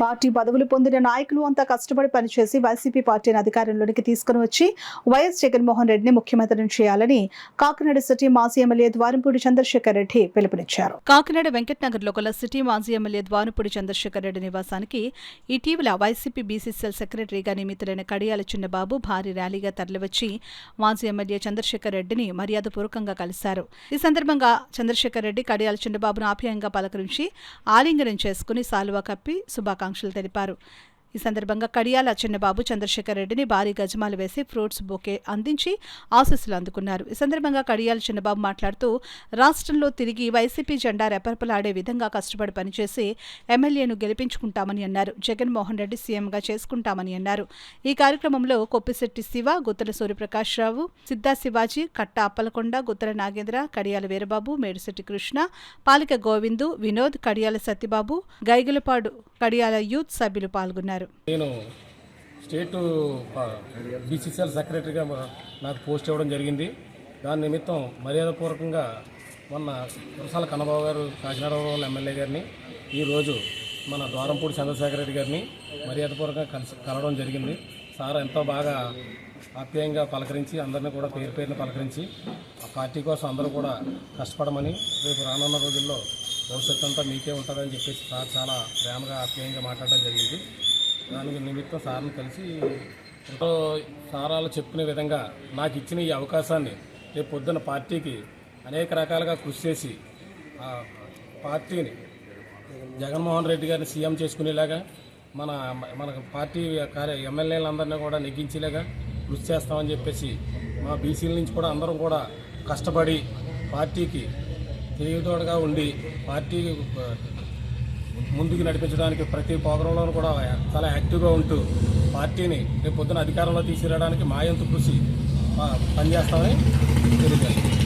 Party పదవులు పొందిన నాయకులు అంతా కష్టపడి పనిచేసి వైసీపీ పార్టీని అధికారంలోనికి తీసుకుని వచ్చి వైఎస్ జగన్మోహన్ రెడ్డిని ముఖ్యమంత్రిని చేయాలని కాకినాడ సిటీ మాజీ ఎమ్మెల్యే ద్వారంపూడి చంద్రశేఖర్ రెడ్డి పిలుపునిచ్చారు. కాకినాడ వెంకటనగర్లో గల సిటీ మాజీ ఎమ్మెల్యే ద్వారంపూడి చంద్రశేఖర్ రెడ్డి నివాసానికి ఇటీవల వైసీపీ బీసీసీఎల్ సెక్రటరీగా నియమితులైన కడియాల చిన్నబాబు భారీ ర్యాలీగా తరలివచ్చి మాజీ ఎమ్మెల్యే చంద్రశేఖర్ రెడ్డిని మర్యాదపూర్వకంగా కలిశారు. ఈ సందర్భంగా చంద్రశేఖర్ రెడ్డి కడియాల చిన్నబాబును ఆప్యాయంగా పలకరించి ఆలింగనం చేసుకుని సాలువా కప్పి శుభాకాంక్షలు తెలిపారు. ఈ సందర్భంగా కడియాల చిన్నబాబు చంద్రశేఖర్ రెడ్డిని భారీ గజమాలు వేసి ఫ్రూట్స్ బొకే అందించి ఆశీస్సులు అందుకున్నారు. ఈ సందర్భంగా కడియాల చిన్నబాబు మాట్లాడుతూ రాష్ట్రంలో తిరిగి వైసీపీ జెండా రెపరెపలాడే విధంగా కష్టపడి పనిచేసి ఎమ్మెల్యేను గెలిపించుకుంటామని అన్నారు. జగన్మోహన్ రెడ్డి సీఎంగా చేసుకుంటామని అన్నారు. ఈ కార్యక్రమంలో కొప్పిశెట్టి శివ, గుత్తల సూర్యప్రకాశ్రావు, సిద్ధా శివాజీ, కట్ట అప్పలకొండ, గుత్తల నాగేంద్ర, కడియాల వీరబాబు, మేడిశెట్టి కృష్ణ, పాలిక గోవిందు, వినోద్, కడియాల సత్యబాబు, గైగులపాడు కడియాల యూత్ సభ్యులు పాల్గొన్నారు. నేను స్టేట్ బీసీసీఎల్ సెక్రటరీగా నాకు పోస్ట్ ఇవ్వడం జరిగింది. దాని నిమిత్తం మర్యాదపూర్వకంగా మొన్న కురసాల కన్నబాబు గారు కాకినాడ ఎమ్మెల్యే గారిని ఈరోజు మన ద్వారంపూడి చంద్రశేఖర్ రెడ్డి గారిని మర్యాదపూర్వకంగా కలవడం జరిగింది. సార్ ఎంతో బాగా ఆప్యాయంగా పలకరించి అందరినీ కూడా పేరు పేరుని పలకరించి ఆ పార్టీ కోసం అందరూ కూడా కష్టపడమని, రేపు రానున్న రోజుల్లో భవిష్యత్తు అంతా మీకే ఉంటుందని చెప్పేసి సార్ చాలా ప్రేమగా ఆప్యాయంగా మాట్లాడడం జరిగింది. దానికి నిమిత్తం సార్ని కలిసి ఎంతో సారాలు చెప్పుకునే విధంగా నాకు ఇచ్చిన ఈ అవకాశాన్ని రేపు పొద్దున్న పార్టీకి అనేక రకాలుగా కృషి చేసి ఆ పార్టీని జగన్మోహన్ రెడ్డి గారిని సీఎం చేసుకునేలాగా మన పార్టీ ఎమ్మెల్యేలందరినీ కూడా నెగ్గించేలాగా కృషి చేస్తామని చెప్పేసి మా బీసీల నుంచి కూడా అందరం కూడా కష్టపడి పార్టీకి తెలివితోడుగా ఉండి పార్టీ ముందుకు నడిపించడానికి ప్రతి ప్రోగ్రాంలోనూ కూడా చాలా యాక్టివ్గా ఉంటూ పార్టీని రేపు పొద్దున అధికారంలో తీసుకురావడానికి మా వంతు కృషి పనిచేస్తామని తెలియజేస్తాం.